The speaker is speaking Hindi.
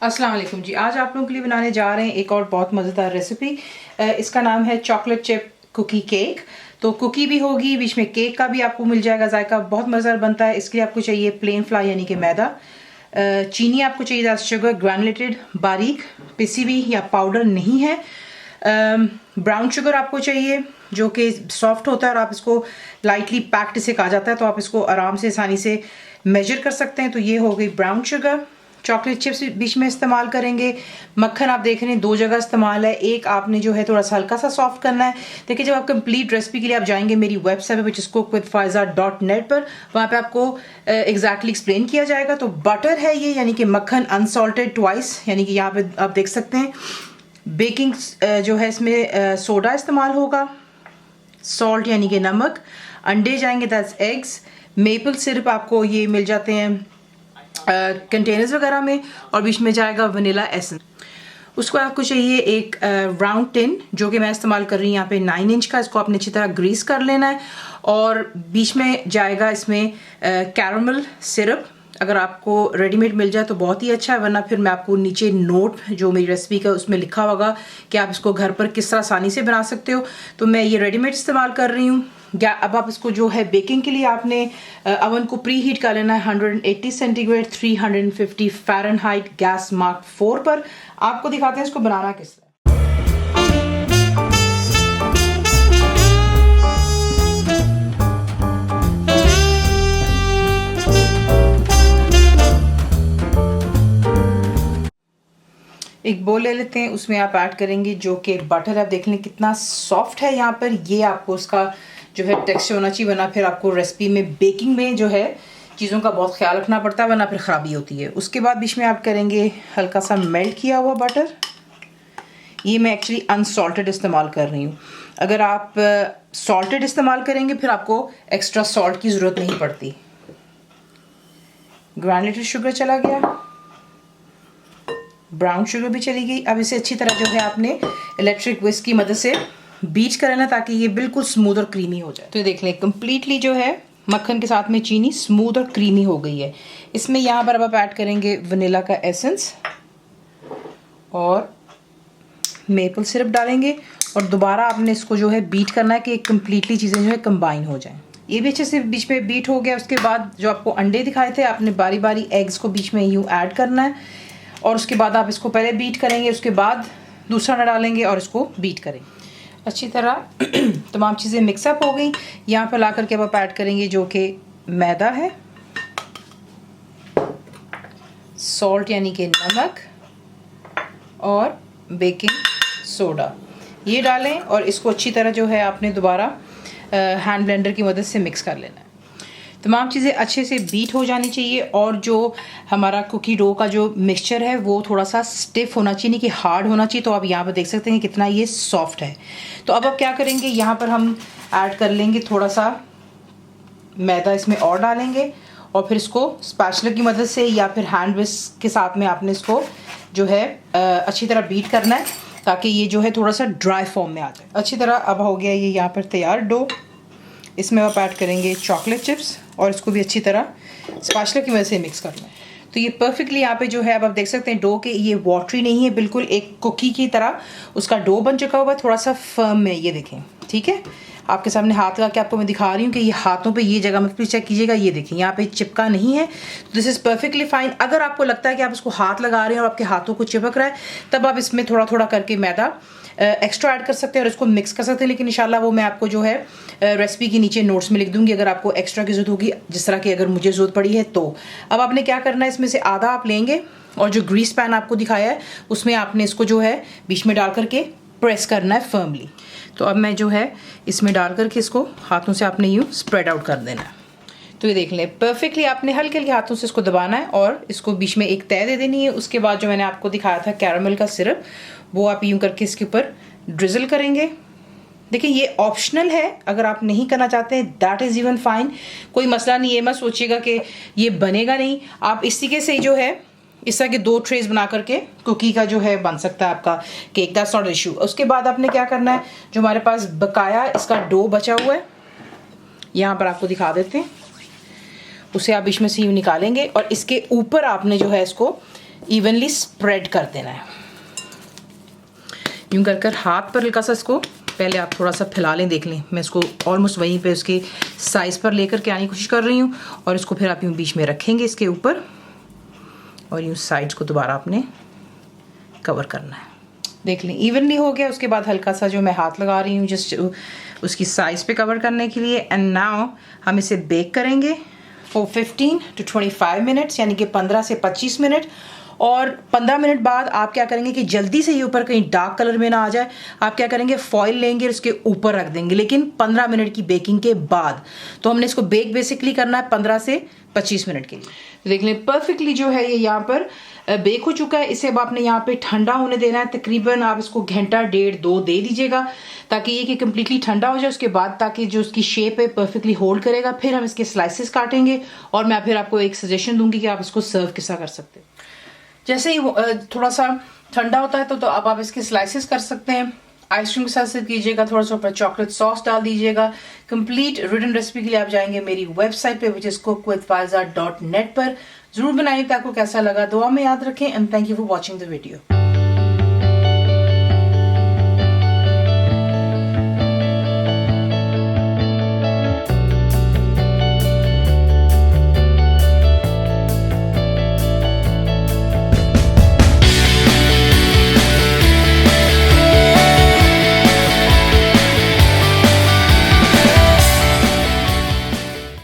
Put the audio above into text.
अस्सलाम वालेकुम जी। आज आप लोगों के लिए बनाने जा रहे हैं एक और बहुत मज़ेदार रेसिपी। इसका नाम है चॉकलेट चिप कुकी केक। तो कुकी भी होगी, बीच में केक का भी आपको मिल जाएगा जायका, बहुत मज़ेदार बनता है। इसके लिए आपको चाहिए प्लेन फ्लाई यानी कि मैदा, चीनी आपको चाहिए, शुगर ग्रैनुलेटेड बारीक पिसी हुई या पाउडर नहीं है, ब्राउन शुगर आपको चाहिए जो कि सॉफ्ट होता है और आप इसको लाइटली पैक्ड से कहा जाता है, तो आप इसको आराम से आसानी से मेजर कर सकते हैं। तो ये हो गई ब्राउन शुगर। चॉकलेट चिप्स बीच में इस्तेमाल करेंगे। मक्खन आप देख रहे हैं 2 जगह इस्तेमाल है, एक आपने जो है थोड़ा सा हल्का सा सॉफ्ट करना है। देखिए, जब आप कंप्लीट रेसिपी के लिए आप जाएंगे मेरी वेबसाइट पे cookWithFaiza.net पर, वहाँ पे आपको एग्जैक्टली एक्सप्लेन किया जाएगा। तो बटर है ये, यानी कि मक्खन अनसॉल्टेड ट्वाइस, यानी कि यहाँ पे आप देख सकते हैं। बेकिंग जो है इसमें सोडा इस्तेमाल होगा, सॉल्ट यानी कि नमक, अंडे जाएंगे दैट्स एग्स, मेपल सिरप आपको ये मिल जाते हैं कंटेनर्स वगैरह में, और बीच में जाएगा वनीला एसेंस। उसको आपको चाहिए एक राउंड टिन जो कि मैं इस्तेमाल कर रही हूँ यहाँ पे 9 इंच का। इसको आपने अच्छी तरह ग्रीस कर लेना है और बीच में जाएगा इसमें कैरामल सिरप। अगर आपको रेडीमेड मिल जाए तो बहुत ही अच्छा है, वरना फिर मैं आपको नीचे नोट जो मेरी रेसिपी का उसमें लिखा होगा कि आप इसको घर पर किस तरह आसानी से बना सकते हो। तो मैं ये रेडीमेड इस्तेमाल कर रही हूँ। अब आप इसको जो है बेकिंग के लिए आपने अवन को प्री हीट कर लेना है 180 सेंटीग्रेड 350 फ़ारेनहाइट गैस मार्क 4 पर। आपको दिखाते हैं इसको बनाना किस तरह। एक बोल ले लेते हैं, उसमें आप ऐड करेंगे जो कि बटर। आप देख लें कितना सॉफ्ट है यहाँ पर। ये आपको उसका जो है टेक्सचर होना चाहिए, वरना फिर आपको रेसिपी में बेकिंग में जो है चीज़ों का बहुत ख्याल रखना पड़ता है, वरना फिर ख़राबी होती है। उसके बाद बीच में आप करेंगे हल्का सा मेल्ट किया हुआ बटर। ये मैं एक्चुअली अनसॉल्टेड इस्तेमाल कर रही हूँ। अगर आप सॉल्टेड इस्तेमाल करेंगे फिर आपको एक्स्ट्रा सॉल्ट की ज़रूरत नहीं पड़ती। ग्रैनुलेटेड शुगर चला गया, ब्राउन शुगर भी चली गई। अब इसे अच्छी तरह जो है आपने इलेक्ट्रिक विस्क की मदद से बीट करना ताकि ये बिल्कुल स्मूथ और क्रीमी हो जाए। तो ये देख लें कम्प्लीटली जो है मक्खन के साथ में चीनी स्मूथ और क्रीमी हो गई है। इसमें यहाँ पर अब आप ऐड करेंगे वनीला का एसेंस और मेपल सिरप डालेंगे और दोबारा आपने इसको जो है बीट करना है कि कम्प्लीटली चीज़ें जो है कंबाइन हो जाएं। ये भी अच्छे से बीच में बीट हो गया। उसके बाद जो आपको अंडे दिखाए थे आपने बारी बारी एग्स को बीच में यूँ ऐड करना है और उसके बाद आप इसको पहले बीट करेंगे, उसके बाद दूसरा अंडा डालेंगे और इसको बीट करेंगे अच्छी तरह। तमाम चीज़ें मिक्सअप हो गई। यहाँ पर ला करके अब आप ऐड करेंगे जो कि मैदा है, सॉल्ट यानी कि नमक और बेकिंग सोडा, ये डालें और इसको अच्छी तरह जो है आपने दोबारा हैंड ब्लेंडर की मदद से मिक्स कर लेना है। तमाम चीज़ें अच्छे से बीट हो जानी चाहिए और जो हमारा कुकी डो का जो मिक्सचर है वो थोड़ा सा स्टिफ होना चाहिए, नहीं कि हार्ड होना चाहिए। तो आप यहाँ पर देख सकते हैं कितना ये सॉफ्ट है। तो अब आप क्या करेंगे, यहाँ पर हम ऐड कर लेंगे थोड़ा सा मैदा, इसमें और डालेंगे और फिर इसको स्पैचुला की मदद से या फिर हैंड विस्क के साथ में आपने इसको जो है अच्छी तरह बीट करना है ताकि ये जो है थोड़ा सा ड्राई फॉर्म में आ जाए अच्छी तरह। अब हो गया ये यहाँ पर तैयार डो। इसमें आप ऐड करेंगे चॉकलेट चिप्स और इसको भी अच्छी तरह स्पैचुला की वजह से मिक्स करना है। तो ये परफेक्टली यहाँ पे जो है अब आप देख सकते हैं डो के ये वाटरी नहीं है, बिल्कुल एक कुकी की तरह उसका डो बन चुका हुआ है, थोड़ा सा फर्म में। ये देखें, ठीक है, आपके सामने हाथ लगा के आपको मैं दिखा रही हूँ कि ये हाथों पे ये जगह मत चेक कीजिएगा, ये देखें यहाँ पे चिपका नहीं है। तो दिस इज़ परफेक्टली फाइन। अगर आपको लगता है कि आप इसको हाथ लगा रहे हैं और आपके हाथों को चिपक रहा है, तब आप इसमें थोड़ा थोड़ा करके मैदा एक्स्ट्रा ऐड कर सकते हैं और इसको मिक्स कर सकते हैं। लेकिन इंशाल्लाह वो मैं आपको जो है रेसिपी के नीचे नोट्स में लिख दूंगी अगर आपको एक्स्ट्रा की ज़रूरत होगी, जिस तरह की अगर मुझे ज़रूरत पड़ी है। तो अब आपने क्या करना है, इसमें से आधा आप लेंगे और जो ग्रीस पैन आपको दिखाया है उसमें आपने इसको जो है बीच में डाल करके प्रेस करना है फर्मली। तो अब मैं जो है इसमें डाल करके इसको हाथों से आपने यूँ स्प्रेड आउट कर देना है। तो ये देख लें परफेक्टली आपने हल्के हल्के हाथों से इसको दबाना है और इसको बीच में एक तय दे देनी है। उसके बाद जो मैंने आपको दिखाया था कैरामल का सिरप, वो आप यूँ करके इसके ऊपर ड्रिजल करेंगे। देखिए ये ऑप्शनल है, अगर आप नहीं करना चाहते हैं दैट इज़ इवन फाइन, कोई मसला नहीं। ये मत सोचिएगा कि ये बनेगा नहीं। आप इस तरीके से जो है इस तरह के 2 ट्रेज बना करके कुकी का जो है बन सकता है आपका केक, दैट्स नॉट इशू। उसके बाद आपने क्या करना है, जो हमारे पास बकाया इसका डो बचा हुआ है यहाँ पर आपको दिखा देते हैं, उसे आप इसमें से यूँ निकालेंगे और इसके ऊपर आपने जो है इसको इवनली स्प्रेड कर देना है। यूँ कर हाथ पर हल्का सा इसको पहले आप थोड़ा सा फैला लें, देख लें। मैं इसको ऑलमोस्ट वहीं पे उसके साइज़ पर लेकर के आने की कोशिश कर रही हूँ। और इसको फिर आप यूँ बीच में रखेंगे इसके ऊपर और यूँ साइड्स को दोबारा आपने कवर करना है। देख लें इवनली हो गया। उसके बाद हल्का सा जो मैं हाथ लगा रही हूँ जस्ट उसकी साइज़ पे कवर करने के लिए। एंड नाउ हम इसे बेक करेंगे फॉर 15 to 25 मिनट्स, यानी कि 15 से 25 मिनट। और 15 मिनट बाद आप क्या करेंगे कि जल्दी से ये ऊपर कहीं डार्क कलर में ना आ जाए, आप क्या करेंगे फॉइल लेंगे और उसके ऊपर रख देंगे, लेकिन 15 मिनट की बेकिंग के बाद। तो हमने इसको बेक बेसिकली करना है 15 से 25 मिनट के लिए। तो देख लें परफेक्टली जो है ये यहाँ पर बेक हो चुका है। इसे अब आपने यहाँ पे ठंडा होने देना है। तकरीबन आप इसको घंटा 1.5-2 दे दीजिएगा ताकि ये कि कम्प्लीटली ठंडा हो जाए। उसके बाद ताकि जो उसकी शेप है परफेक्टली होल्ड करेगा। फिर हम इसके स्लाइसेस काटेंगे और मैं फिर आपको एक सजेशन दूंगी कि आप इसको सर्व किस तरह कर सकते हैं। जैसे ही थोड़ा सा ठंडा होता है तो आप इसके स्लाइसेस कर सकते हैं। आइसक्रीम के साथ सर्व कीजिएगा। थोड़ा सा ऊपर चॉकलेट सॉस डाल दीजिएगा। कंप्लीट रिटन रेसिपी के लिए आप जाएंगे मेरी वेबसाइट पे विच इज cookwithfaiza.net पर। जरूर बनाइए। आपको कैसा लगा दुआ में याद रखें। And thank you for watching the video.